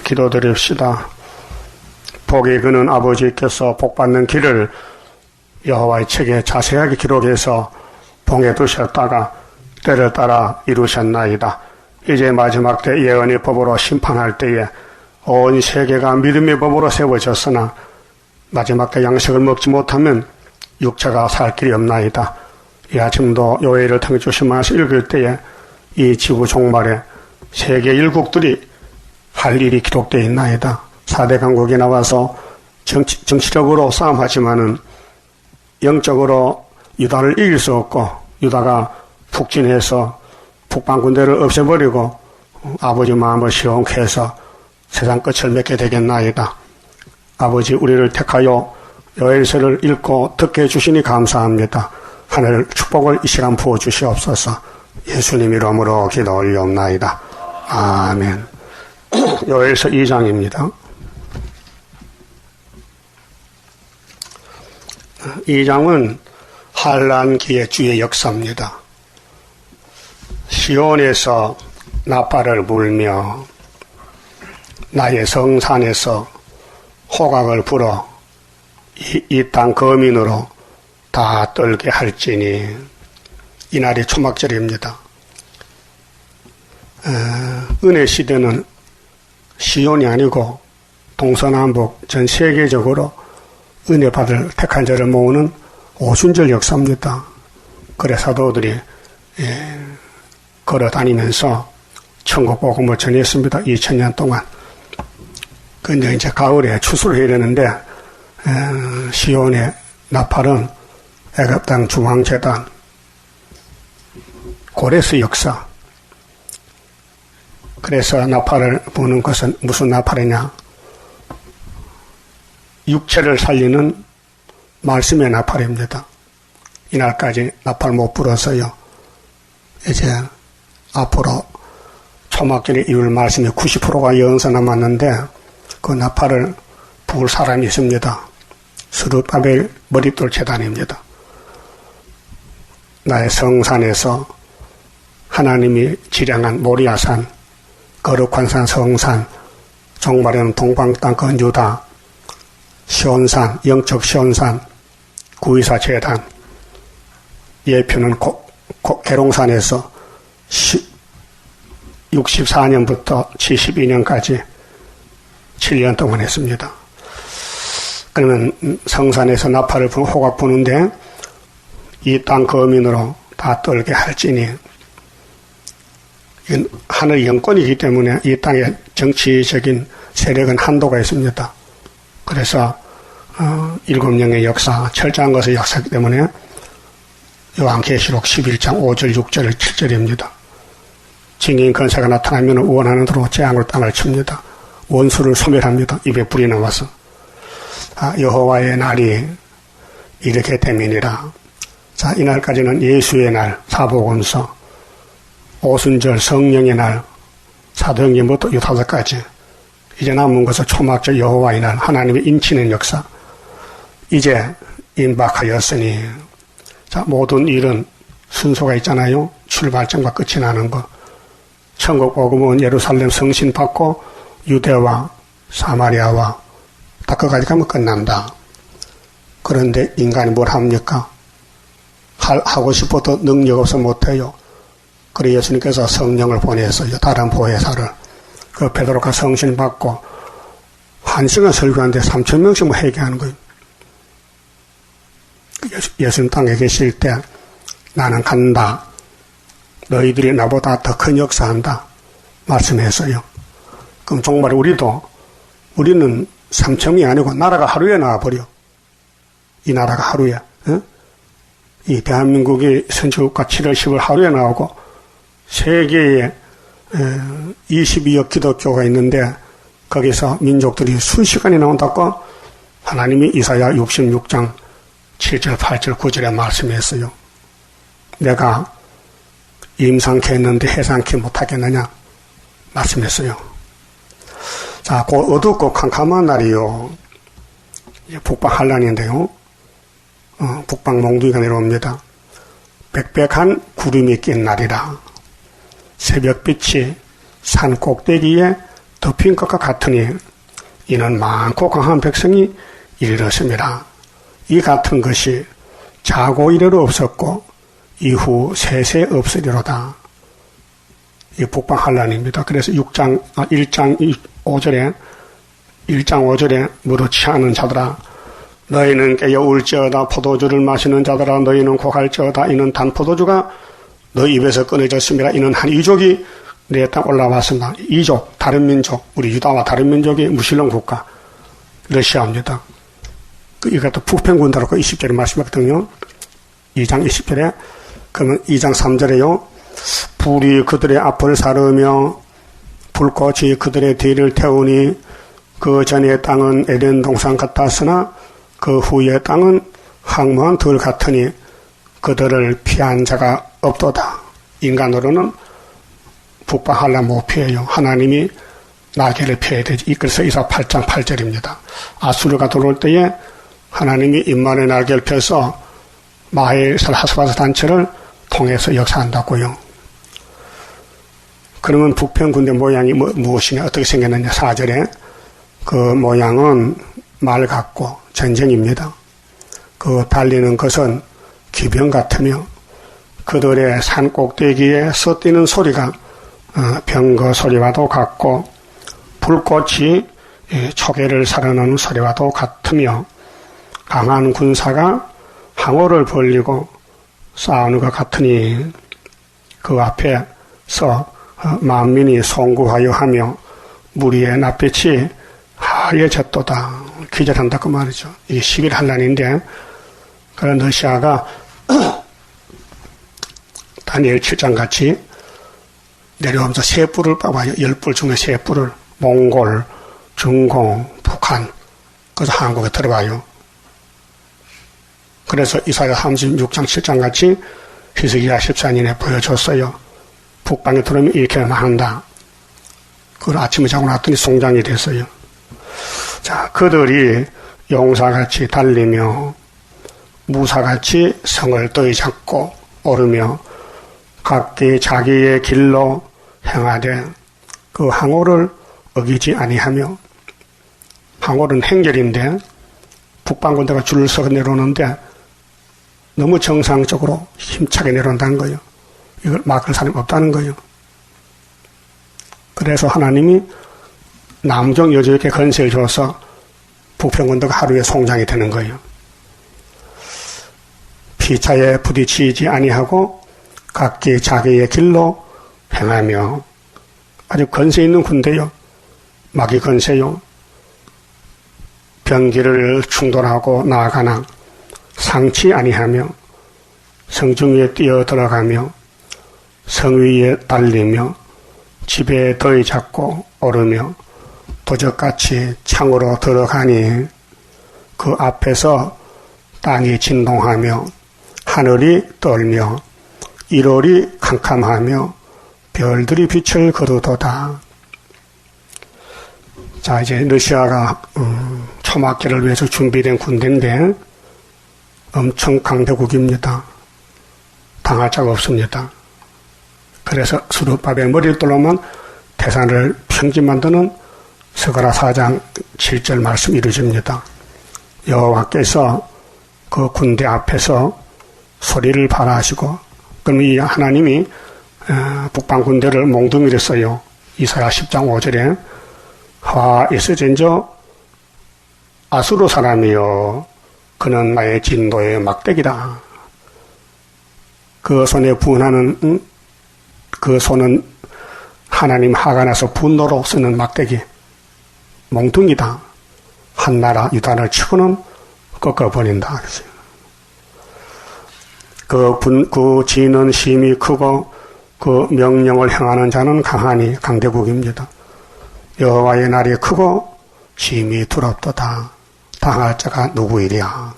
기도드립시다. 복이 그는 아버지께서 복받는 길을 여호와의 책에 자세하게 기록해서 봉해 두셨다가 때를 따라 이루셨나이다. 이제 마지막 때 예언의 법으로 심판할 때에 온 세계가 믿음의 법으로 세워졌으나 마지막 때 양식을 먹지 못하면 육체가 살 길이 없나이다. 이 아침도 요일을 통해 주신 말씀 읽을 때에 이 지구 종말에 세계 일국들이 할 일이 기록되어 있나이다. 4대 강국이 나와서 정치적으로 싸움하지만은 영적으로 유다를 이길 수 없고 유다가 북진해서 북방 군대를 없애버리고 아버지 마음을 시원케 해서 세상 끝을 맺게 되겠나이다. 아버지 우리를 택하여 요엘서를 읽고 듣게 해주시니 감사합니다. 하늘 축복을 이 시간 부어주시옵소서. 예수님 이름으로 기도 올려옵나이다. 아멘. 요엘서 2장입니다. 2장은 환란기의 주의 역사입니다. 시온에서 나팔을 불며 나의 성산에서 호각을 불어 이 땅 거민으로 다 떨게 할지니 이날이 초막절입니다. 은혜 시대는 시온이 아니고 동서남북 전 세계적으로 은혜 받을 택한 자를 모으는 오순절 역사입니다. 그래 사도들이 걸어다니면서 천국 복음을 전했습니다. 2000년 동안. 근데 이제 가을에 추수를 해야 되는데 시온의 나팔은 애굽 땅 중앙재단 고레스 역사. 그래서 나팔을 부는 것은 무슨 나팔이냐? 육체를 살리는 말씀의 나팔입니다. 이날까지 나팔 못 불어서요. 이제 앞으로 초막절에 이룰 말씀의 90%가 영서 남았는데 그 나팔을 부을 사람이 있습니다. 스룹바벨 머릿돌 재단입니다. 나의 성산에서 하나님이 지령한 모리아산, 거룩한 산 성산, 종말에는 동방 땅끝 유다, 시온산, 영적 시온산, 구이사 재단, 예표는 계룡산에서 64년부터 72년까지 7년 동안 했습니다. 그러면 성산에서 나팔을 호각 부는데 이 땅 거민으로 다 떨게 할지니 하늘 영권이기 때문에 이 땅의 정치적인 세력은 한도가 있습니다. 그래서 7명의 역사, 철저한 것의 역사이기 때문에 요한계시록 11장 5절, 6절, 7절입니다. 증인 권세가 나타나면 원하는 대로 재앙으로 땅을 칩니다. 원수를 소멸합니다. 입에 불이 나와서. 여호와의 날이 이렇게 됨이니라. 자, 이날까지는 예수의 날, 사복음서, 오순절, 성령의 날, 사도행전부터 이 5가지. 이제 남은 것은 초막절 여호와의 날, 하나님의 인치는 역사. 이제 임박하였으니, 자, 모든 일은 순서가 있잖아요. 출발점과 끝이 나는 거. 천국 복음은 예루살렘 성신 받고 유대와 사마리아와 다 끝까지 가면 끝난다. 그런데 인간이 뭘 합니까? 하고 싶어도 능력 없어 못해요. 그래 예수님께서 성령을 보내서요. 다른 보혜사를. 그 베드로가 성신 받고 1시간 설교하는데 3,000명씩 회개하는 거예요. 예수님 땅에 계실 때 나는 간다. 너희들이 나보다 더 큰 역사한다. 말씀했어요. 그럼 정말 우리는 3,000명이 아니고 나라가 하루에 나와버려. 이 나라가 하루에. 어? 이 대한민국이 선진국가 7월 10월 하루에 나오고 세계에 22억 기독교가 있는데 거기서 민족들이 순식간에 나온다고 하나님이 이사야 66장 7절, 8절, 9절에 말씀했어요. 내가 임상케 했는데 해상케 못하겠느냐 말씀했어요. 자, 곧 어둡고 캄캄한 날이요. 북방 한란인데요. 북방 몽둥이가 내려옵니다. 빽빽한 구름이 낀 날이라. 새벽빛이 산 꼭대기에 덮인 것과 같으니 이는 많고 강한 백성이 이르렀습니다. 이 같은 것이 자고 이래로 없었고 이후 세세 없으리로다. 이 북방 환란입니다. 그래서 1장 5절에 무릇치 않은 자들아 너희는 깨어 울지어다 포도주를 마시는 자들아 너희는 고갈지어다 이는 단 포도주가 너희 입에서 끊어졌습니다. 이는 한 이족이 내 땅 올라왔습니다. 이족 다른 민족 우리 유다와 다른 민족이 무신론 국가 러시아입니다. 이것도 북평군대로 그 20절에 말씀했거든요. 2장 20절에 그러면 2장 3절에요. 불이 그들의 앞을 사르며 불꽃이 그들의 뒤를 태우니 그 전의 땅은 에덴 동산 같았으나 그 후의 땅은 황무한 들 같으니 그들을 피한 자가 없도다. 인간으로는 북방 환란 못 피해요. 하나님이 나귀를 피해야 되지. 그래서 이사 8장 8절입니다. 아수르가 들어올 때에 하나님이 인만의 날개를 펴서 마헬 하스바스 단체를 통해서 역사한다고요. 그러면 북평 군대 모양이 무엇이냐 어떻게 생겼느냐 4절에 그 모양은 말 같고 전쟁입니다. 그 달리는 것은 기병 같으며 그들의 산 꼭대기에 서뛰는 소리가 병거 소리와도 같고 불꽃이 초계를 사르는 소리와도 같으며 강한 군사가 항호를 벌리고 싸우는 것 같으니 그 앞에서 만민이 송구하여 하며 무리의 낯빛이 하얘졌도다. 기절한다 그 말이죠. 이게 10일 환란인데 그런 러시아가 다니엘 7장 같이 내려오면서 세 뿔을 뽑아요. 10뿔 중에 세 뿔을 몽골, 중공, 북한 그래서 한국에 들어와요. 그래서 이사야 36장 7장 같이 히스기야 14년에 보여줬어요. 북방에 들어오면 이렇게 한다. 그걸 아침에 자고 났더니 송장이 됐어요. 자, 그들이 용사같이 달리며 무사같이 성을 떠이 잡고 오르며 각기 자기의 길로 행하되 그 항오를 어기지 아니하며 항오는 행렬인데 북방군대가 줄을 서서 내려오는데 너무 정상적으로 힘차게 내려온다는 거예요. 이걸 막을 사람이 없다는 거예요. 그래서 하나님이 남쪽 여주에게 건세를 줘서 북평군대가 하루에 송장이 되는 거예요. 피차에 부딪히지 아니하고 각기 자기의 길로 행하며 아주 건세 있는 군대요. 막이 건세요. 병기를 충돌하고 나아가나 상치 아니하며 성중 위에 뛰어들어가며 성 위에 달리며 집에 더위 잡고 오르며 도적같이 창으로 들어가니 그 앞에서 땅이 진동하며 하늘이 떨며 1월이 캄캄하며 별들이 빛을 거두도다. 자, 이제 러시아가 초막기를 위해서 준비된 군대인데 엄청 강대국입니다. 당할 자가 없습니다. 그래서 수르밥의 머리를 뚫으면 태산을 평지 만드는 스가랴 4장 7절 말씀 이루어집니다. 여호와께서 그 군대 앞에서 소리를 발하시고 그럼 이 하나님이 북방 군대를 몽둥이를 써요. 이사야 10장 5절에 화 있으진저 아수르 사람이요 그는 나의 진도의 막대기다. 그 손에 분하는 그 손은 하나님 화가 나서 분노로 쓰는 막대기 몽둥이다. 한 나라 유단을 치고는 꺾어버린다. 그 지는 힘이 크고 그 명령을 행하는 자는 강하니 강대국입니다. 여호와의 날이 크고 힘이 두렵도다. 당할 자가 누구이랴.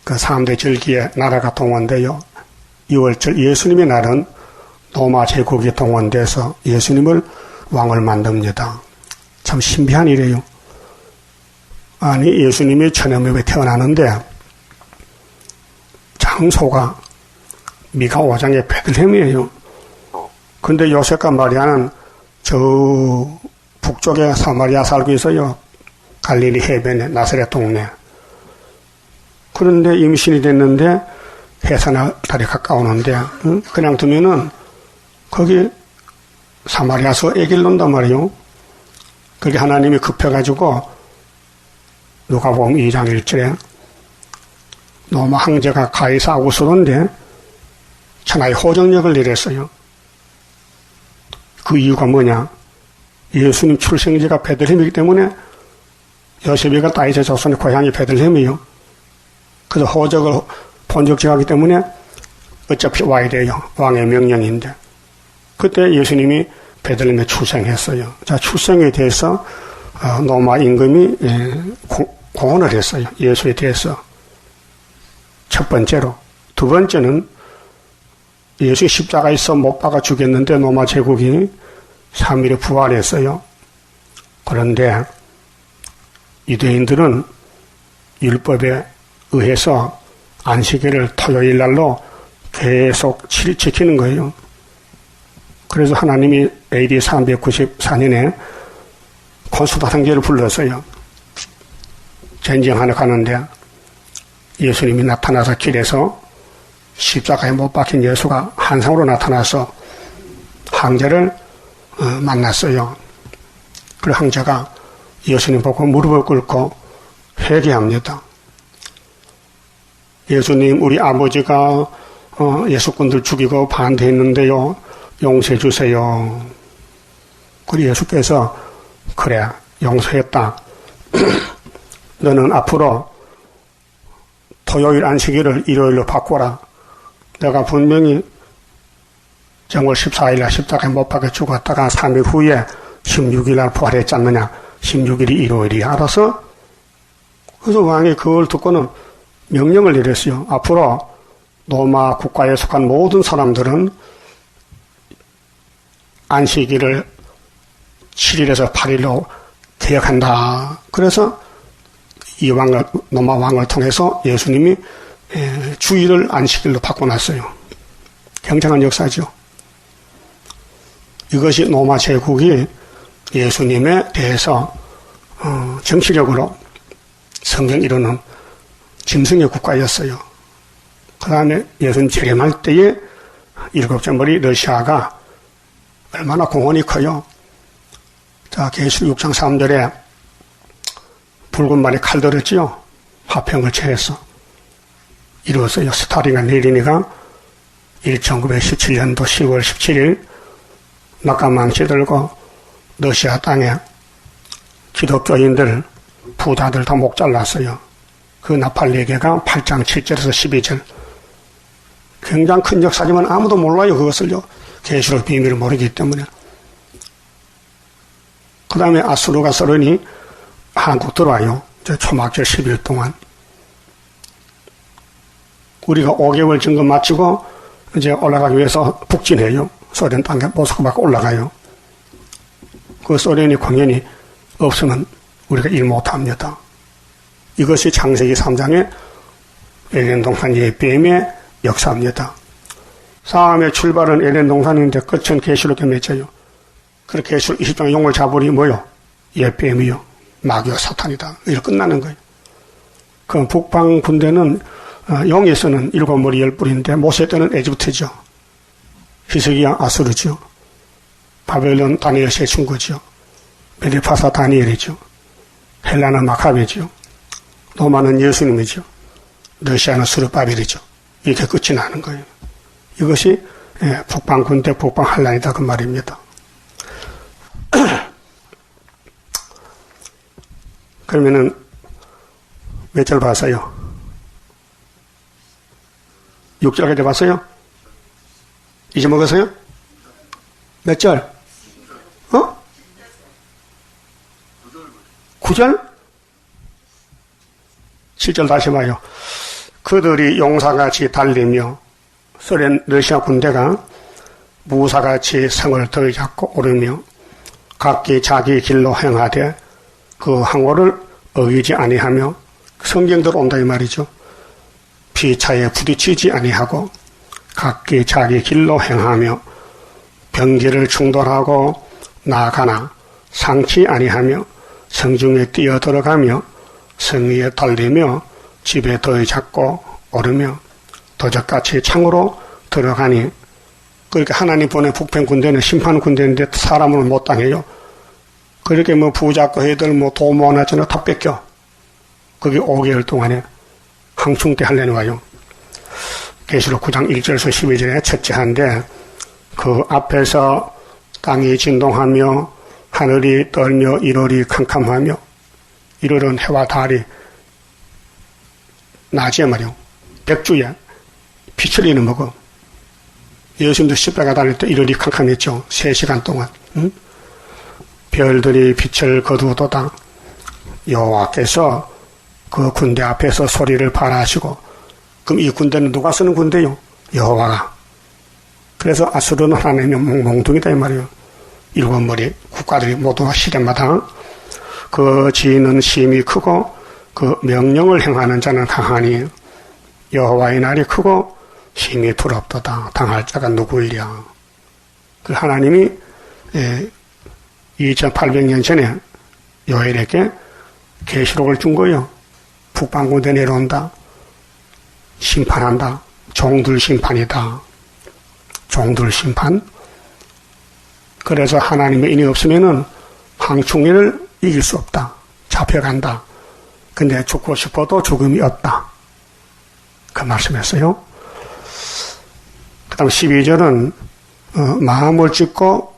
그 3대 절기에 나라가 동원되어 6월절 예수님의 날은 로마 제국이 동원돼서 예수님을 왕을 만듭니다. 참 신비한 일이에요. 아니 예수님이 천연맵에 태어나는데 장소가 미가 5장의 베들레헴이에요. 근데 요셉과 마리아는 저 북쪽에 사마리아 살고 있어요. 갈릴리 해변에, 나사렛 동네. 그런데 임신이 됐는데 해산달이 가까우는데 그냥 두면은 거기 사마리아서 애기를 낳는단 말이에요. 그게 하나님이 급해가지고 누가복음 2장 1절에 노마 황제가 가이사 아구스로인데 천하의 호정력을 내렸어요. 그 이유가 뭐냐? 예수님 출생지가 베들레헴이기 때문에 요셉이가 다윗의 자손의 고향이 베들레헴이에요. 그래서 호적을 본적지하기 때문에 어차피 와야 돼요. 왕의 명령인데. 그때 예수님이 베들레헴에 출생했어요. 자, 출생에 대해서 로마 임금이 공언을 했어요. 예수에 대해서. 첫 번째로. 두 번째는 예수 십자가에서 못 박아 죽였는데 로마 제국이 3일에 부활했어요. 그런데 유대인들은 율법에 의해서 안식일을 토요일 날로 계속 지키는 거예요. 그래서 하나님이 AD 394년에 콘스타 황제를 불렀어요. 전쟁하러 가는데 예수님이 나타나서 길에서 십자가에 못 박힌 예수가 환상으로 나타나서 황제를 만났어요. 그 황제가 예수님 보고 무릎을 꿇고 회개합니다. 예수님, 우리 아버지가 예수꾼들 죽이고 반대했는데요. 용서해 주세요. 그리고 예수께서 그래, 용서했다. 너는 앞으로 토요일 안식일을 일요일로 바꿔라. 내가 분명히 정월 14일날 십자가에 못 박혀 죽었다가 3일 후에 16일날 부활했지 않느냐. 16일이 일요일이야. 알아서? 그래서 왕이 그걸 듣고는 명령을 내렸어요. 앞으로 로마 국가에 속한 모든 사람들은 안식일을 7일에서 8일로 개혁한다. 그래서 이 왕을, 로마 왕을 통해서 예수님이 주일을 안식일로 바꿔놨어요. 굉장한 역사죠. 이것이 로마 제국이 예수님에 대해서 정치력으로 성경 이루는 짐승의 국가였어요. 그 다음에 예수님 재림할 때에 일곱째 머리 러시아가 얼마나 공헌이 커요. 자, 계시록 6장 3절에 붉은 말에 칼 들었지요. 화평을 체해서 이루었어요. 스타린과 레닌이가 1917년도 10월 17일 낙하망치 들고 러시아 땅에 기독교인들, 부자들 다 목 잘랐어요. 그 나팔 4개가 8장 7절에서 12절. 굉장히 큰 역사지만 아무도 몰라요, 그것을요. 계시록 비밀을 모르기 때문에. 그 다음에 아수르가서른이 한국 들어와요. 초막절 10일 동안. 우리가 5개월 점검 마치고 이제 올라가기 위해서 북진해요. 소련 땅에 모스크바가 올라가요. 그 소련이 공연이 없으면 우리가 일 못합니다. 이것이 창세기 3장의 에덴 동산 예배임의 역사입니다. 싸움의 출발은 에덴 동산인데 끝은 계시록에 맺혀요. 그렇게 계시록 20장의 용을 잡으니 뭐요? 예배임이요. 마귀와 사탄이다. 이렇게 끝나는 거예요. 그 북방 군대는 용에서는 7머리 10뿔인데 모세 때는 에집트죠. 히스기야 아수르죠. 바벨론 다니엘 세 친구죠. 벨리파사 다니엘이죠. 헬라는 마카베죠. 로마는 예수님이죠. 러시아는 수르바벨이죠. 이렇게 끝이 나는 거예요. 이것이 북방 군대 북방 한란이다 그 말입니다. 그러면은 몇 절 봤어요? 6절까지 봤어요? 잊어먹었어요? 몇 절? 9절? 7절 다시 봐요. 그들이 용사같이 달리며 소련 러시아 군대가 무사같이 성을 들잡고 오르며 각기 자기 길로 행하되 그 항오를 어기지 아니하며 성경대로 온다 이 말이죠. 피차에 부딪히지 아니하고 각기 자기 길로 행하며 병기를 충돌하고 나아가나 상치 아니하며 성중에 뛰어들어가며 성위에 달리며 집에 더위 잡고 오르며 도적같이 창으로 들어가니 그렇게 하나님 보낸 북편 군대는 심판 군대인데 사람은 못 당해요. 그렇게 뭐 부자고 애들 뭐 도모 하나잖아 다 뺏겨. 그게 5개월 동안에 항충 때 할례는 와요. 계시록 9장 1절에서 12절에 첫째 한데 그 앞에서 땅이 진동하며 하늘이 떨며 1월이 캄캄하며 1월은 해와 달이 낮에 말이요. 백주에 빛을 잃어먹어. 예수님도 십자가 다닐 때 1월이 캄캄했죠. 3시간 동안. 응? 별들이 빛을 거두어도다. 여호와께서 그 군대 앞에서 소리를 발하시고 그럼 이 군대는 누가 쓰는 군대요? 여호와가. 그래서 아수르는 하나님의 몽둥이다 이 말이에요. 7머리 국가들이 모두 시대마다 그 지위는 심히 크고 그 명령을 행하는 자는 강하니 여호와의 날이 크고 심히 부럽도다. 당할 자가 누구이랴. 그 하나님이 2800년 전에 요엘에게 계시록을 준 거예요. 북방군대 내려온다. 심판한다. 종들 심판이다. 종들 심판. 그래서 하나님의 인이 없으면은 황충리를 이길 수 없다. 잡혀간다. 근데 죽고 싶어도 죽음이 없다. 그 말씀했어요. 그 다음 12절은 마음을 찢고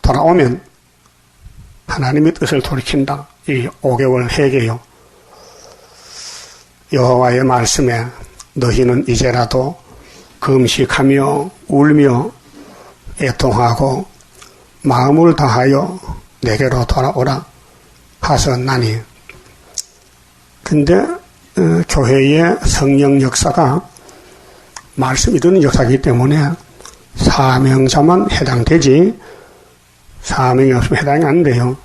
돌아오면 하나님의 뜻을 돌이킨다. 이 5개월 회개요. 여호와의 말씀에 너희는 이제라도 금식하며 울며 애통하고 마음을 다하여 내게로 돌아오라 하셨나니. 근데 교회의 성령 역사가 말씀 이루는 역사이기 때문에 사명자만 해당되지 사명이 없으면 해당이 안 돼요.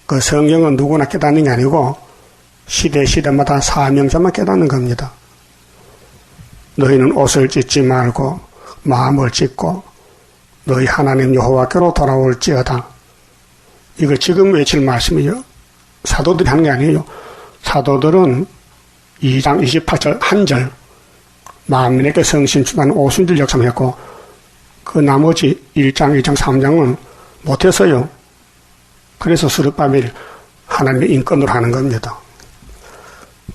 그 성경은 누구나 깨닫는 게 아니고 시대마다 사명자만 깨닫는 겁니다. 너희는 옷을 찢지 말고 마음을 찢고 너희 하나님 여호와께로 돌아올지어다. 이걸 지금 외칠 말씀이요. 사도들이 하는 게 아니에요. 사도들은 2장 28절 한 절 만민에게 성신 주단 오순절 역사만 했고 그 나머지 1장, 2장, 3장은 못했어요. 그래서 스룹바벨 하나님의 인권으로 하는 겁니다.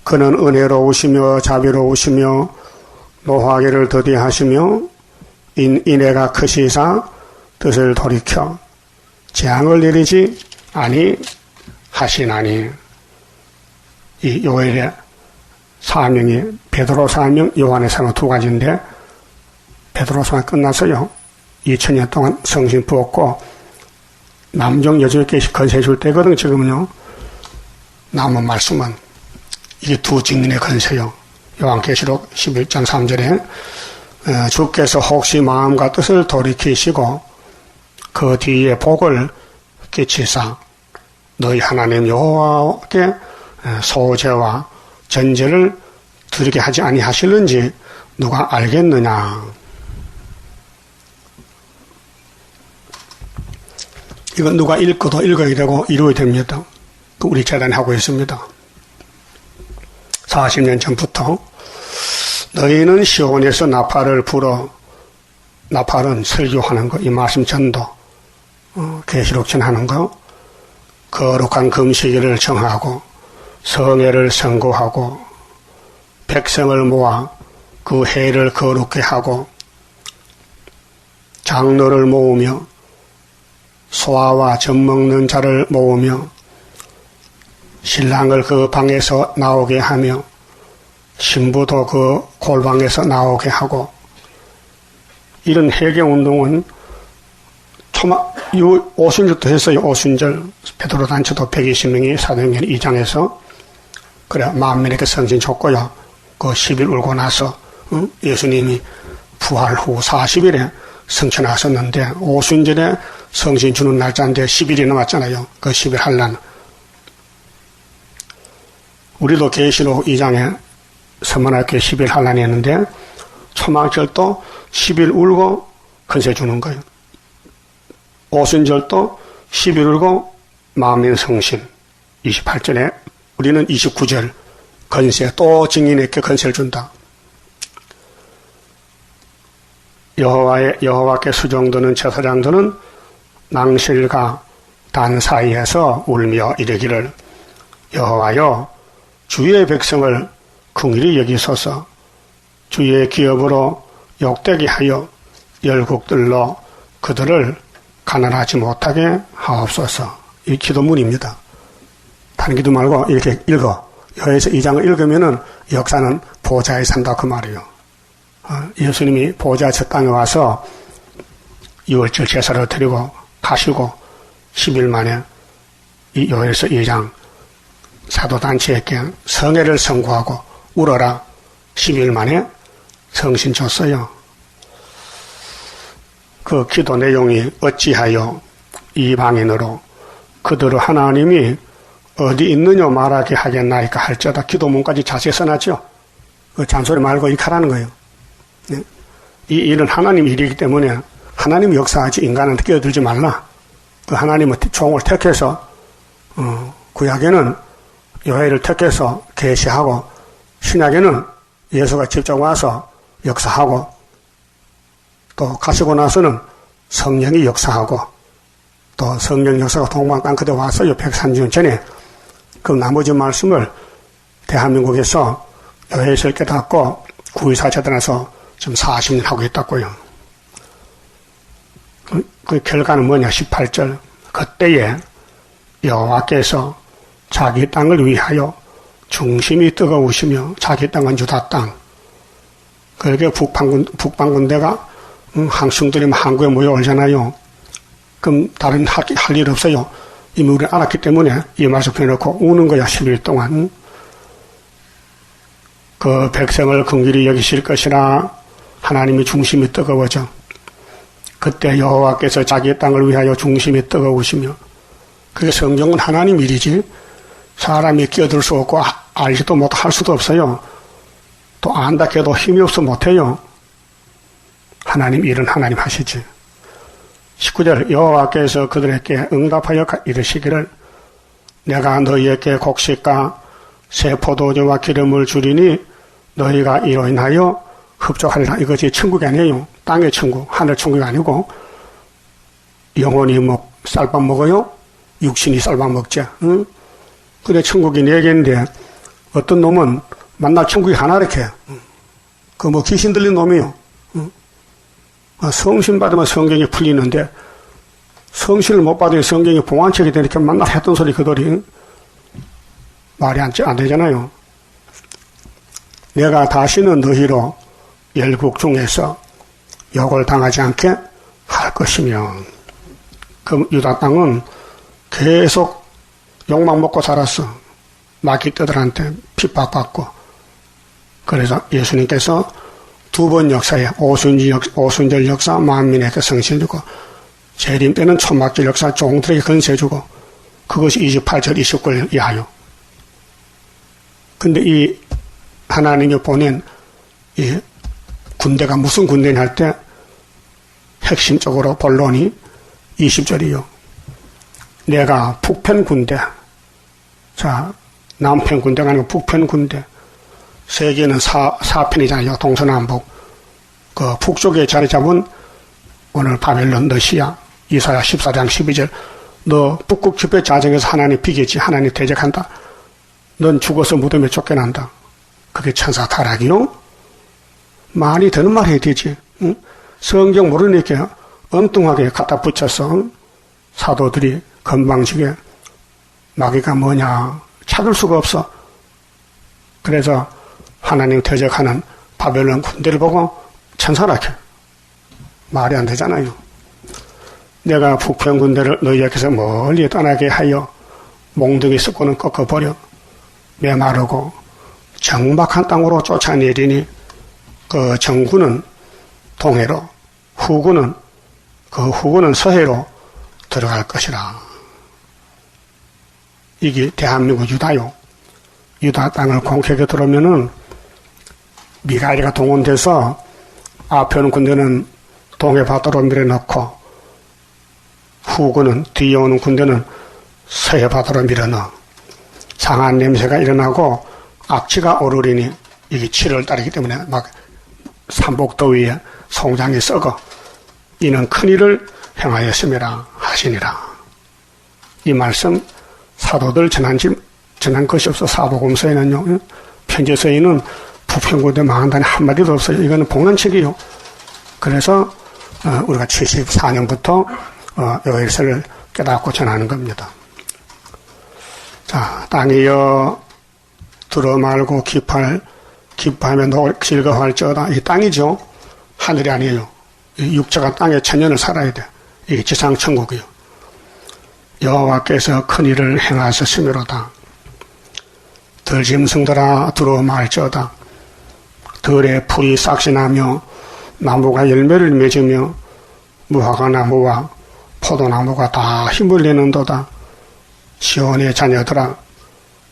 그는 은혜로우시며 자비로우시며 노하기를 더디하시며 인애가 크시사 뜻을 돌이켜 재앙을 내리지 아니하시나니. 이 요엘의 사명이 베드로 사명, 요한의 사명 두 가지인데 베드로 사명 끝나서요 2000년 동안 성신 부었고 남종 여종에게 건세해 줄 때거든. 지금은요 남은 말씀은 이게 두 증인의 건세요. 요한계시록 11장 3절에 주께서 혹시 마음과 뜻을 돌이키시고 그 뒤에 복을 끼치사 너희 하나님 여호와께 소제와 전제를 드리게 하지 아니하실는지 누가 알겠느냐. 이건 누가 읽어도 읽어야 되고 이루어야 됩니다. 우리 재단이 하고 있습니다. 40년 전부터 너희는 시온에서 나팔을 불어, 나팔은 설교하는 거, 이 말씀 전도, 계시록 전하는 거, 거룩한 금식일을 정하고 성회를 선고하고 백성을 모아 그 해를 거룩게 하고 장로를 모으며 소아와 젖 먹는 자를 모으며 신랑을 그 방에서 나오게 하며 신부도 그 골방에서 나오게 하고. 이런 회개운동은 오순절도 했어요. 오순절 베드로 단체도 120명이 사도행전 2장에서 그래 만민에게 성신 줬고요. 그 10일 울고 나서 예수님이 부활 후 40일에 성천하셨는데 오순절에 성신 주는 날짜인데 10일이 남았잖아요. 그 10일 할란. 우리도 계시록 2장에 서문학교 10일 할란이 했는데 초막절도 10일 울고 건세 주는 거예요. 오순절도 11월고 만민성신 28절에 우리는 29절 건세 또 증인에게 건세를 준다. 여호와께 수종드는 제사장들은 낭실과 단 사이에서 울며 이르기를 여호와여 주의 백성을 긍휼히 여기소서 주의 기업으로 욕되게 하여 열국들로 그들을 가난하지 못하게 하옵소서. 이 기도문입니다. 다른 기도 말고 이렇게 읽어. 여기서 이 장을 읽으면은 역사는 보좌에 산다 그 말이에요. 예수님이 보좌 저 땅에 와서 6월절 제사를 드리고 가시고 10일 만에 이 요엘서 2장 사도단체에게 성회를 선고하고 울어라 10일 만에 성신 줬어요. 그 기도 내용이 어찌하여 이방인으로 그들을 하나님이 어디 있느냐 말하게 하겠나이까 할지어다 기도문까지 자세히 써놨죠. 그 잔소리 말고 이렇게 하라는 거예요. 이 일은 하나님 일이기 때문에 하나님이 역사하지 인간한테 끼어들지 말라. 그 하나님은 종을 택해서 구약에는 요엘을 택해서 계시하고 신약에는 예수가 직접 와서 역사하고 또 가시고 나서는 성령이 역사하고 또 성령 역사가 동방 땅끝에 왔어요. 130년 전에. 그 나머지 말씀을 대한민국에서 요엘서를 깨닫고 구의사 재단에서 지금 40년 하고 있다고요. 그 결과는 뭐냐? 18절. 그때에 여호와께서 자기 땅을 위하여 중심이 뜨거우시며 자기 땅은 유다 땅. 그렇게 북방군대가 항충들이 항구에 모여오잖아요. 그럼 다른 할 일 없어요. 이미 우리는 알았기 때문에 이 말씀 펴놓고 우는 거야. 10일 동안. 그 백성을 긍휼히 여기실 것이라 하나님이 중심이 뜨거워져. 그때 여호와께서 자기 땅을 위하여 중심이 뜨거우시며 그게 성경은 하나님 일이지 사람이 끼어들 수 없고 알지도 못하고 할 수도 없어요. 또 안다 해도 힘이 없어 못해요. 하나님 일은 하나님 하시지. 19절 여호와께서 그들에게 응답하여 이르시기를 내가 너희에게 곡식과 새 포도주와 기름을 주리니 너희가 이로 인하여 흡족하리라. 이것이 천국이 아니에요. 땅의 천국, 하늘 천국이 아니고 영혼이 쌀밥 먹어요? 육신이 쌀밥 먹지. 응? 그래 천국이 4개인데 어떤 놈은 만날 천국이 하나 이렇게 그 귀신 들린 놈이요. 응? 성신 받으면 성경이 풀리는데 성신을 못 받으면 성경이 봉안책이 되니까 만날 했던 소리 그들이 말이 안 되잖아요. 내가 다시는 너희로 열국 중에서 욕을 당하지 않게 할 것이며 그 유다 땅은 계속 욕만 먹고 살았어. 마귀떼들한테 핍박받고. 그래서 예수님께서 2번 역사에 오순절 역사 만민에게 성신 주고 재림 때는 초막절 역사 종들에게 건세 주고 그것이 28절 29절 이하요. 근데 이 하나님이 보낸 이 군대가 무슨 군대냐 할 때 핵심적으로 본론이 20절이요. 내가 북편 군대, 자 남편 군대가 아니고 북편 군대, 세계는 4편이잖아요. 동서남북. 그 북쪽에 자리 잡은 오늘 바벨론 러시아 이사야 14장 12절 너 북극 집회 자정에서 하나님 비겠지. 하나님 대적한다. 넌 죽어서 무덤에 쫓겨난다. 그게 천사 타락이요? 말이 되는 말 해야 되지. 응? 성경 모르니까 엉뚱하게 갖다 붙여서 사도들이 건방지게 마귀가 뭐냐 찾을 수가 없어. 그래서 하나님 대적하는 바벨론 군대를 보고 천사라게 말이 안 되잖아요. 내가 북편 군대를 너희에게서 멀리 떠나게 하여 몽둥이 습고는 꺾어버려 메마르고 정박한 땅으로 쫓아내리니 그 정군은 동해로 후군은 서해로 들어갈 것이라. 이게 대한민국 유다요. 유다 땅을 공격해 들어오면은 미가엘이가 동원돼서 앞에 오는 군대는 동해 바다로 밀어넣고 후군은, 뒤에 오는 군대는 서해 바다로 밀어넣어. 상한 냄새가 일어나고 악취가 오르리니 이게 7월 달이기 때문에 막 삼복더위에 송장이 썩어 이는 큰일을 행하였음이라 하시니라. 이 말씀 사도들 전한 것이 없어. 사복음서에는요, 편지서에는 부평군대 망한다니 한마디도 없어요. 이거는 복난책이요. 그래서 우리가 74년부터 요일서를 깨닫고 전하는 겁니다. 자, 땅이여 들어 말고 기뻐하며 즐거워할지어다. 이 땅이죠. 하늘이 아니에요. 이 육체가 땅에 천년을 살아야 돼. 이게 지상천국이요. 여호와께서 큰 일을 행하셨으므로다. 들짐승들아 들어 말지어다. 들에 풀이 싹시나며 나무가 열매를 맺으며 무화과 나무와 포도나무가 다 힘을 내는도다. 시온의 자녀들아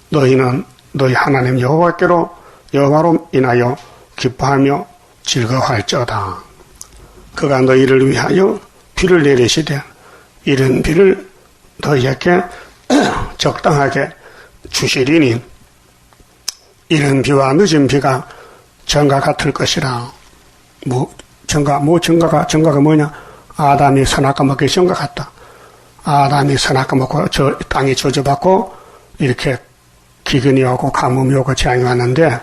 너희는 너희 하나님 여호와로 인하여 기뻐하며 즐거워할지어다. 그가 너희를 위하여 비를 내리시되 이른 비를 너희에게 적당하게 주시리니 이른 비와 늦은 비가 정과 같을 것이라. 정과가 뭐냐? 아담이 선악과 먹기 전과 같다. 아담이 선악과 먹고 땅이 저주받고 이렇게 기근이 오고 가뭄이 오고 재앙이 왔는데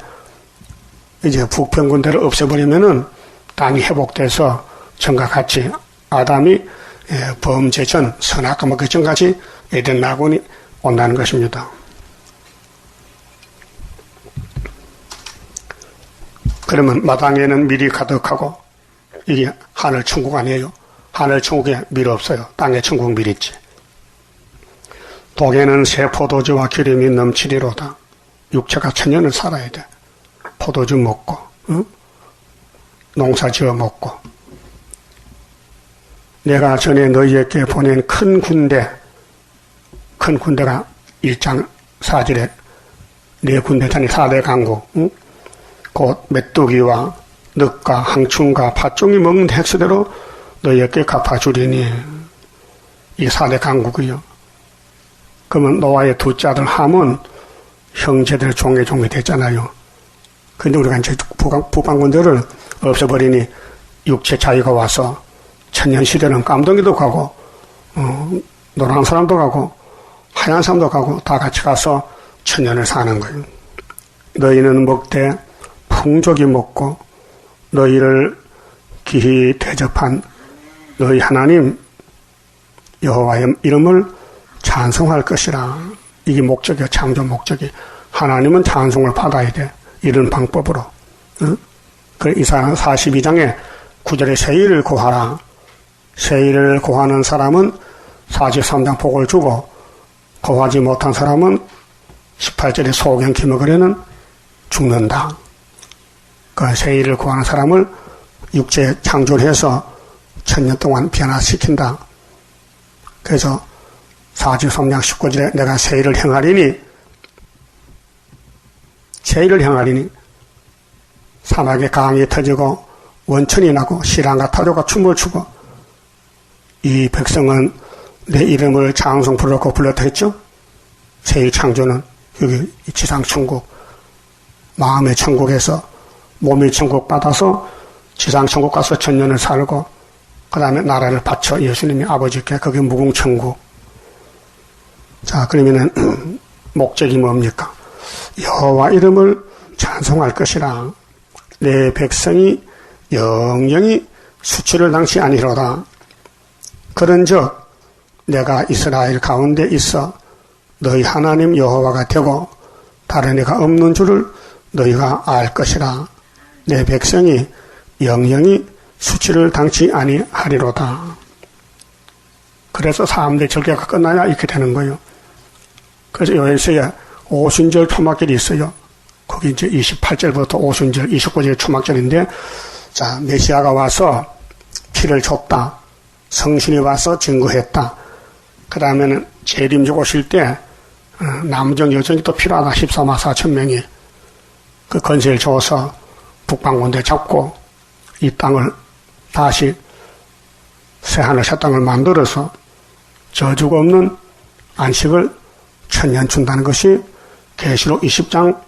이제 북평군대를 없애버리면은 땅이 회복돼서 전과 같이 아담이 범죄 전 선악과 먹기 전까지 에덴 낙원이 온다는 것입니다. 그러면 마당에는 밀이 가득하고 이게 하늘 천국 아니에요. 하늘 천국에 밀 없어요. 땅에 천국 밀 있지. 독에는 새 포도주와 기름이 넘치리로다. 육체가 천년을 살아야 돼. 포도주 먹고, 응? 농사 지어 먹고. 내가 전에 너희에게 보낸 큰 군대가 1장 4절에 네 군대단이 4대 강국, 응? 곧 메뚜기와 늑과 항충과 팥종이 먹는 핵수대로 너희에게 갚아주리니. 이 4대 강국이요. 그러면 노아의 둘째 아들 함은 형제들 종이 됐잖아요. 근데 우리가 이제 북방군대를 없애버리니 육체 자유가 와서 천년 시대는 깜덩이도 가고 노란 사람도 가고 하얀 사람도 가고 다 같이 가서 천년을 사는 거예요. 너희는 먹되 풍족이 먹고 너희를 기히 대접한 너희 하나님 여호와의 이름을 찬송할 것이라. 이게 목적이야. 창조 목적이. 하나님은 찬송을 받아야 돼. 이런 방법으로. 응? 그래 이사야 42장에 9절에 세일을 고하라. 세일을 고하는 사람은 43장 복을 주고 고하지 못한 사람은 18절에 소경 기먹으려는 죽는다. 그 세일을 고하는 사람을 육체 창조해서 천년 동안 변화시킨다. 그래서 43장 19절에 내가 세일을 행하리니 사막에 강이 터지고 원천이 나고 시랑과 타조가 춤을 추고 이 백성은 내 이름을 찬송 부르고 불렀다 했죠. 세일 창조는 여기 지상천국 마음의 천국에서 몸의 천국 받아서 지상천국 가서 천년을 살고 그 다음에 나라를 바쳐 예수님이 아버지께 그게 무궁천국. 자, 그러면은 목적이 뭡니까? 여호와 이름을 찬송할 것이라. 내 백성이 영영이 수치를 당치 아니로다. 그런즉 내가 이스라엘 가운데 있어 너희 하나님 여호와가 되고 다른 이가 없는 줄을 너희가 알 것이라. 내 백성이 영영이 수치를 당치 아니하리로다. 그래서 3대 절개가 끝나야 이렇게 되는 거예요. 그래서 요엘서에 오순절 초막절이 있어요. 거기 이제 28절부터 오순절, 29절 초막절인데, 자, 메시아가 와서 피를 줬다. 성신이 와서 증거했다. 그 다음에는 재림적 오실 때, 남정 여정이 또 필요하다. 14만 4천 명이. 그 건세를 줘서 북방군대 잡고 이 땅을 다시 새하늘 새 땅을 만들어서 저주가 없는 안식을 천년 준다는 것이 계시록 20장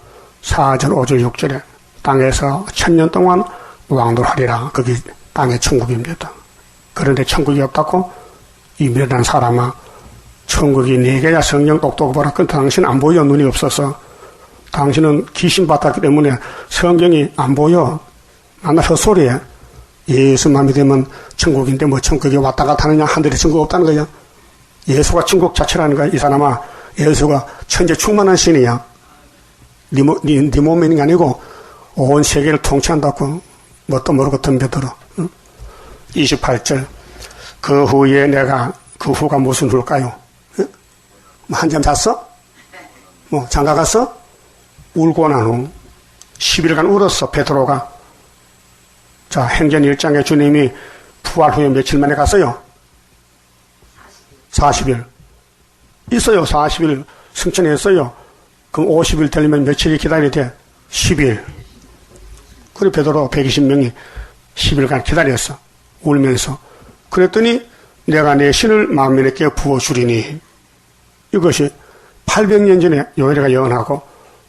4절 5절 6절에 땅에서 천년 동안 왕도하리라. 거기 땅의 천국입니다. 그런데 천국이 없다고 이 미련한 사람아, 천국이 네개야. 성령 똑똑히 보라. 그 당신 안 보여. 눈이 없어서. 당신은 귀신 받았기 때문에 성경이 안 보여. 만나 헛소리야. 예수만 믿으면 천국인데 뭐 천국에 왔다 갔다 하느냐. 하늘에 천국 없다는 거야. 예수가 천국 자체라는 거야. 이 사람아, 예수가 천재 충만한 신이야. 네 몸에 있는 게 아니고 온 세계를 통치한다고 뭣도 모르고 덤벼들어. 28절. 그 후에 내가, 그 후가 무슨 후일까요? 뭐 한잠 잤어? 뭐 장가 갔어? 울고 난 후 10일간 울었어. 베드로가. 자, 행전 1장에 주님이 부활 후에 며칠 만에 갔어요? 40일. 있어요. 40일 승천했어요. 그럼 50일 되려면 며칠이 기다려야 돼? 10일. 그래 베드로 120명이 10일간 기다렸어. 울면서. 그랬더니 내가 내 신을 만민에게 부어주리니. 이것이 800년 전에 요엘이가 예언하고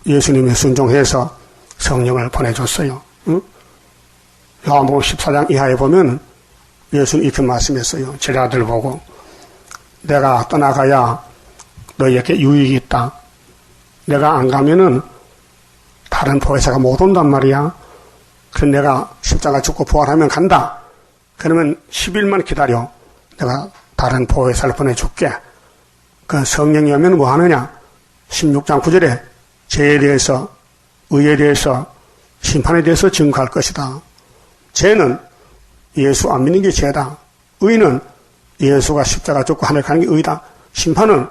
예수님이 순종해서 성령을 보내줬어요. 응? 요한복음 14장 이하에 보면 예수님 이렇게 말씀했어요. 제자들 보고 내가 떠나가야 너희에게 유익이 있다. 내가 안 가면은 다른 보혜사가 못 온단 말이야. 그럼 내가 십자가 죽고 부활하면 간다. 그러면 10일만 기다려. 내가 다른 보혜사를 보내줄게. 그 성령이 오면 뭐 하느냐? 16장 9절에 죄에 대해서, 의에 대해서, 심판에 대해서 증거할 것이다. 죄는 예수 안 믿는 게 죄다. 의는 예수가 십자가 죽고 하늘 가는 게 의다. 심판은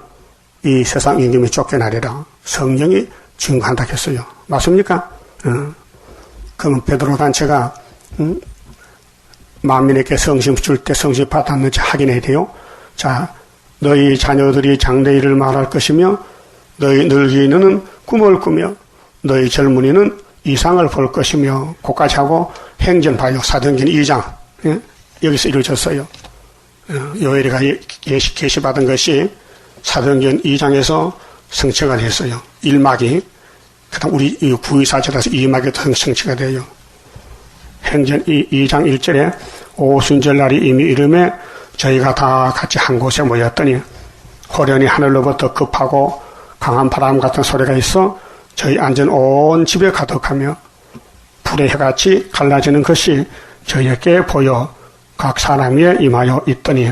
이 세상 임금이 쫓겨나리라. 성령이 증거한다 했어요. 맞습니까? 그러면 베드로 단체가 만민에게 성심 줄 때 성심 받았는지 확인해야 돼요. 자, 너희 자녀들이 장래 일을 말할 것이며 너희 늙은이는 꿈을 꾸며 너희 젊은이는 이상을 볼 것이며 그까지 하고 행전 봐요. 사도행전 2장 여기서 이루어졌어요. 요엘이가 계시받은 것이 사도행전 2장에서 성취가 됐어요. 1막이. 그 다음 우리 구의사절에서 2막이 성취가 돼요. 행전 2장 1절에 오순절 날이 이미 이름에 저희가 다 같이 한 곳에 모였더니 호련히 하늘로부터 급하고 강한 바람 같은 소리가 있어 저희 앉은 온 집에 가득하며 불의 해같이 갈라지는 것이 저희에게 보여 각 사람 위에 임하여 있더니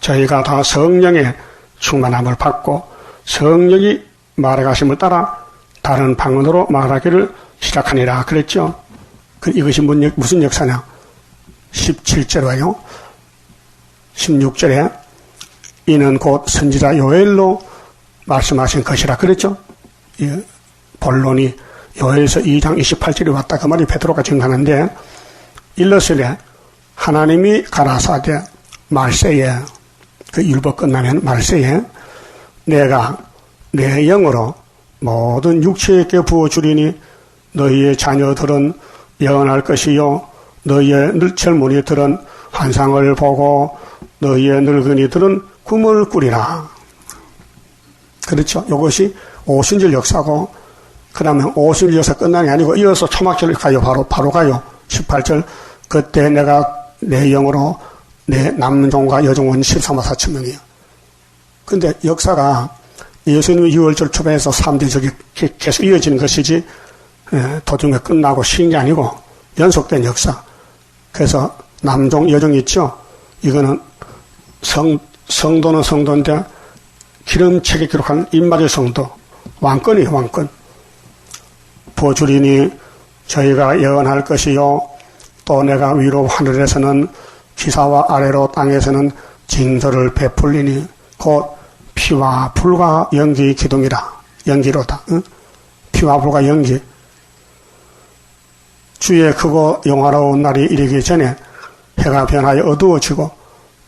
저희가 다 성령의 충만함을 받고 성령이 말해가심을 따라 다른 방언으로 말하기를 시작하니라 그랬죠. 이것이 무슨 역사냐? 17절에요. 16절에 이는 곧 선지자 요엘로 말씀하신 것이라 그랬죠. 본론이 요엘서 2장 28절에 왔다 그 말이 베드로가 증하는데 일러스되 하나님이 가라사대 말세에 그 율법 끝나면 말세에 내가 내 영으로 모든 육체에게 부어주리니 너희의 자녀들은 예언할 것이요 너희의 젊은이들은 환상을 보고 너희의 늙은이들은 꿈을 꾸리라. 그렇죠. 이것이 오순절 역사고 그 다음에 오순절 역사 끝나는 게 아니고 이어서 초막절 가요. 바로 가요. 18절 그때 내가 내 영으로 내 남은 종과 여종은 13만 4천 명이에요. 근데 역사가 예수님이 6월절 초반에서 3대적이 계속 이어지는 것이지 도중에 끝나고 쉬는 게 아니고 연속된 역사. 그래서 남종 여종 있죠. 이거는 성도는 성도인데 기름책에 기록한 입맞을 성도 왕권이에요. 왕권. 부어주리니 저희가 예언할 것이요 또 내가 위로 하늘에서는 기사와 아래로 땅에서는 징조를 베풀리니 곧 피와 불과 연기 기둥이라. 연기로다. 응? 피와 불과 연기. 주의 크고 영화로운 날이 이르기 전에 해가 변하여 어두워지고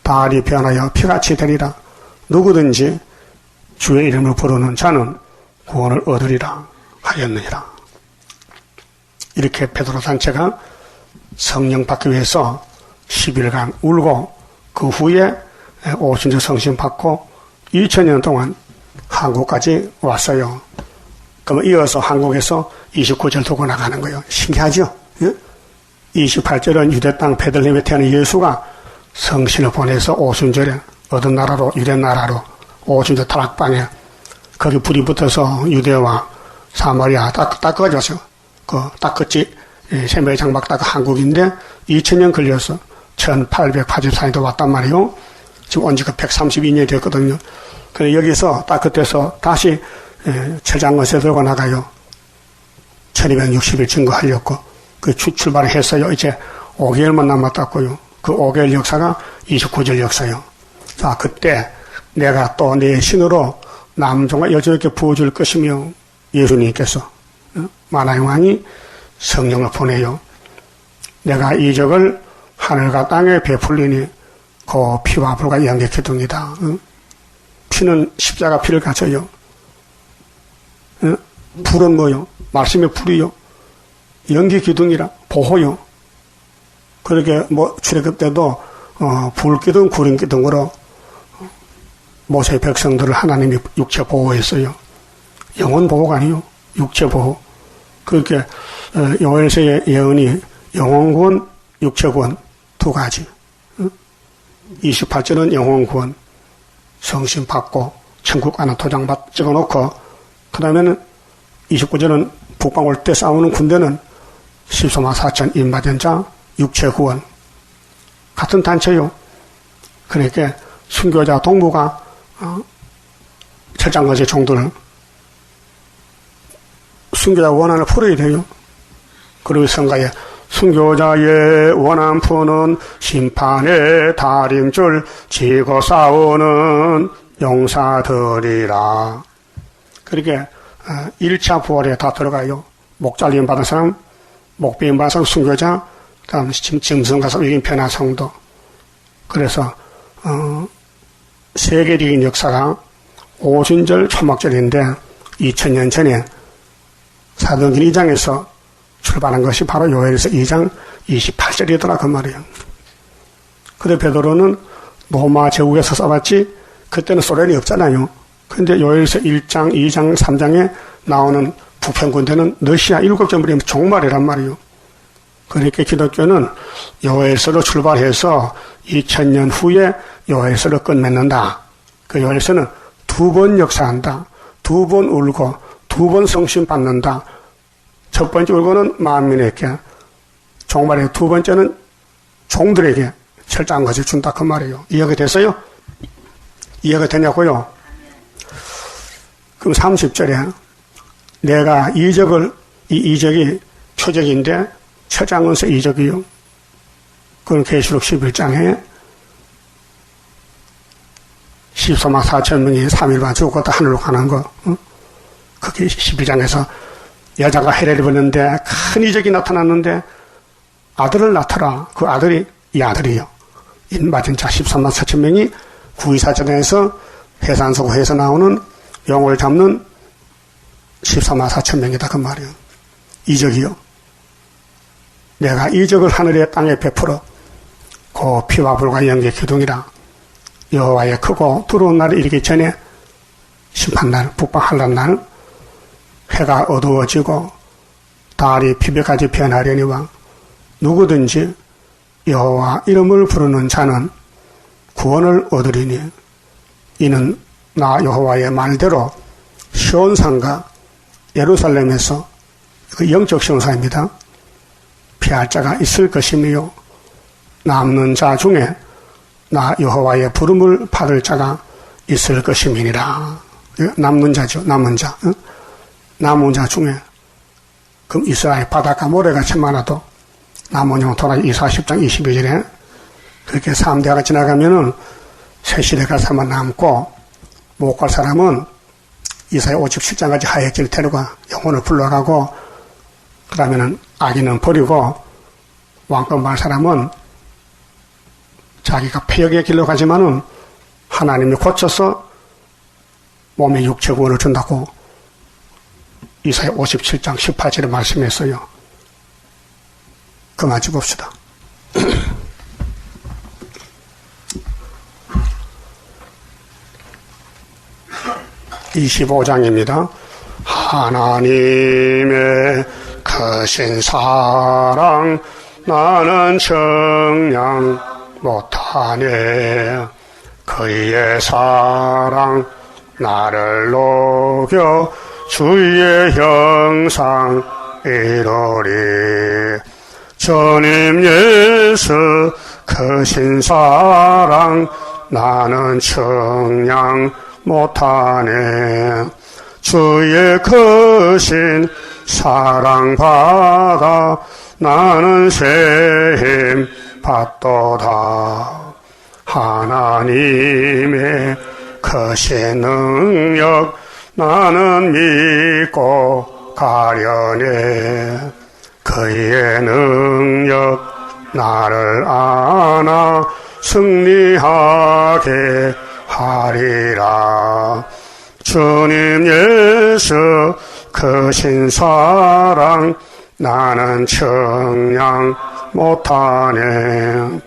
달이 변하여 피같이 되리라. 누구든지 주의 이름을 부르는 자는 구원을 얻으리라 하였느니라. 이렇게 베드로 단체가 성령 받기 위해서 10일간 울고 그 후에 오순절 성신 받고 2000년 동안 한국까지 왔어요. 그럼 이어서 한국에서 29절 두고 나가는 거예요. 신기하죠? 예? 28절은 유대 땅 베들레헴에 태어난 예수가 성신을 보내서 오순절에 어떤 나라로, 유대 나라로 오순절 다락방에 거기 불이 붙어서 유대와 사마리아 다 꺼졌어요. 딱 끝이 세메 장막 딱 한국인데 2000년 걸려서 1884년도 왔단 말이에요. 지금 온 지가 132년이 됐거든요. 그래 여기서 딱 그때서 다시 철장건세 들고 나가요. 1260일 증거하려고 그 출발을 했어요. 이제 5개월만 남았다고요. 그 5개월 역사가 29절 역사요. 자, 그때 내가 또 내 신으로 남종과 여종에게 부어줄 것이며 예수님께서 만화의 왕이 성령을 보내요. 내가 이적을 하늘과 땅에 베풀리니 그 피와 불과 연계 기둥이다. 피는 십자가 피를 가져요. 불은 뭐요? 말씀의 불이요. 연기 기둥이라 보호요. 그렇게 출애굽 때도 불 기둥, 구름 기둥으로 모세 백성들을 하나님이 육체 보호했어요. 영혼 보호가 아니요. 육체 보호. 그렇게 요엘서의 예언이 영혼구원, 육체구원 두 가지. 28절은 영혼구원, 성신 받고 천국 가는 도장 찍어놓고 그 다음에는 29절은 북방 올 때 싸우는 군대는 14만 4천 인마된 자 육체구원 같은 단체요. 그러니까 순교자 동무가 철장거제 종들 순교자 원한을 풀어야 돼요. 그리고 성가에 순교자의 원한 푸는 심판의 다림줄 지고 싸우는 용사들이라. 그렇게 1차 부활에 다 들어가요. 목 잘림 받은 사람, 목 베임 받은 사람 순교자, 다음 짐승 가서 이긴 변화 성도. 그래서 세계적인 역사가 오순절 초막절인데 2000년 전에 사도행전 2장에서 출발한 것이 바로 요엘서 2장 28절이더라 그 말이에요. 그래 베드로는 로마 제국에서 써봤지 그때는 소련이 없잖아요. 근데 요엘서 1장, 2장, 3장에 나오는 북편 군대는 러시아 7점부리면 종말이란 말이에요. 그러니까 기독교는 요엘서로 출발해서 2000년 후에 요엘서를 끝맺는다. 그 요엘서는 2번 역사한다. 2번 울고 2번 성신 받는다. 첫 번째 울고는 만민에게, 종말의 두 번째는 종들에게 철저한 것을 준다 그 말이에요. 이해가 됐어요? 이해가 되냐고요? 그럼 30절에 내가 이적을, 이 이적이 표적인데 처장은서 이적이요. 그건 계시록 11장에 14만 4천 명이 3일만 죽었다 하늘로 가는 거. 그게 12장에서 여자가 해를 입었는데 큰 이적이 나타났는데 아들을 낳더라. 그 아들이 이 아들이요. 인맞은 자 14만 4천 명이 구이사전에서 해산소고에서 나오는 용을 잡는 14만 4천 명이다 그 말이요. 이적이요. 내가 이적을 하늘에 땅에 베풀어 그 피와 불과 영계 기둥이라. 여호와의 크고 두려운 날이 이르기 전에 심판날, 북방한란 날 해가 어두워지고 달이 피백까지 변하려니와 누구든지 여호와 이름을 부르는 자는 구원을 얻으리니 이는 나 여호와의 말대로 시온산과 예루살렘에서 그 영적 시온산입니다. 피할 자가 있을 것이며 남는 자 중에 나 여호와의 부름을 받을 자가 있을 것임이니라. 남는 자죠. 남은 자. 남은 자 중에 그럼 이스라엘 바닷가 모래같이 많아도 남은 영 토라 이사 10장 22절에 그렇게 3대가 지나가면은 새 시대가 사만 남고 못 갈 사람은 이사야 57장까지 하얗길 데려가 영혼을 불러가고 그러면은 아기는 버리고 왕권 말 사람은 자기가 폐역의 길로 가지만은 하나님이 고쳐서 몸의 육체 구원을 준다고 이사야 57장 18절에 말씀했어요. 그만 봅시다. 25장입니다. 하나님의 크신 사랑 나는 정량 못하네. 그의 사랑 나를 녹여 주의 형상 이루리. 주님 예수 크신 사랑 나는 정량 못하네. 주의 크신 사랑 받아 나는 새 힘 받도다. 하나님의 크신 능력 나는 믿고 가려네. 그의 능력 나를 안아 승리하게 하리라. 주님 예수 크신 사랑 나는 청량 못하네.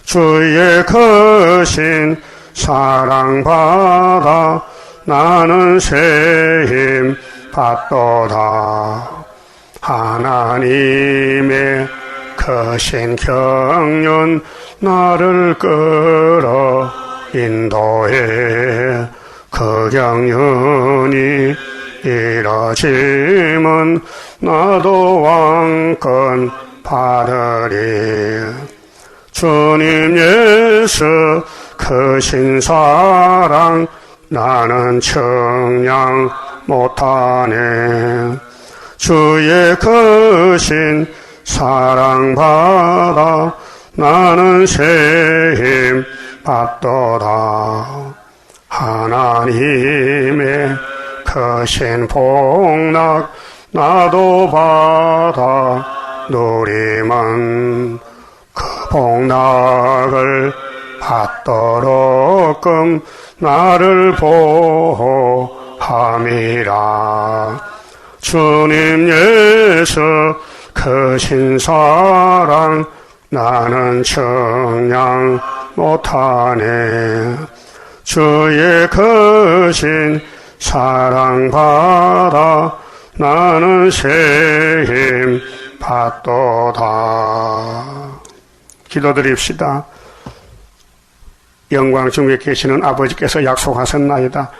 주의 크신 사랑 받아 나는 새 힘 받도다. 하나님의 크신 경륜 나를 끌어 인도해. 그 경륜이 이뤄지면 나도 왕권 받으리. 주님 예수 크신 사랑 나는 청량 못하네. 주의 크신 사랑 받아 나는 새 힘 받도다. 하나님의 크신 복락 나도 받아 누리면 그 복락을 받도록끔 나를 보호함이라. 주님 예수 크신 사랑 나는 청량 못하네. 주의 크신 사랑 받아 나는 새 힘 받도다. 기도드립시다. 영광 중에 계시는 아버지께서 약속하셨나이다.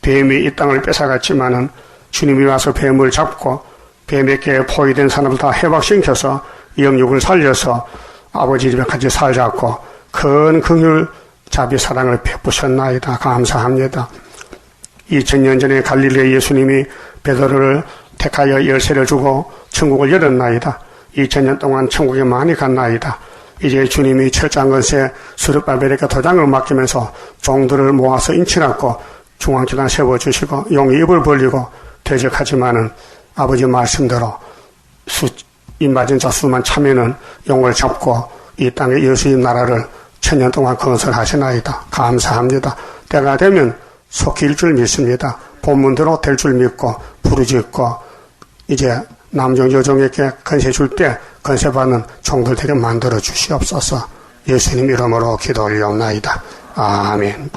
뱀이 이 땅을 뺏어갔지만은 주님이 와서 뱀을 잡고 뱀에게 포위된 사람을 다 해박시켜서 영육을 살려서 아버지 집에 같이 살자고 큰 긍휼 자비 사랑을 베푸셨나이다. 감사합니다. 2000년 전에 갈릴리 예수님이 베드로를 택하여 열쇠를 주고 천국을 열었나이다. 2000년 동안 천국에 많이 갔나이다. 이제 주님이 철장건세 스룹바벨에게 도장을 맡기면서 종들을 모아서 인치라고 중앙기단 세워주시고 용이 입을 벌리고 대적하지만은 아버지 말씀대로 입 맞은 자 수만 차면은 용을 잡고 이 땅에 예수님 나라를 1000년 동안 건설하시나이다. 감사합니다. 때가 되면 속히 일 줄 믿습니다. 본문대로 될 줄 믿고 부르짖고 이제 남종 여종에게 건세 줄 때 건세 받는 종들 되게 만들어 주시옵소서. 예수님 이름으로 기도 올려옵나이다. 아멘.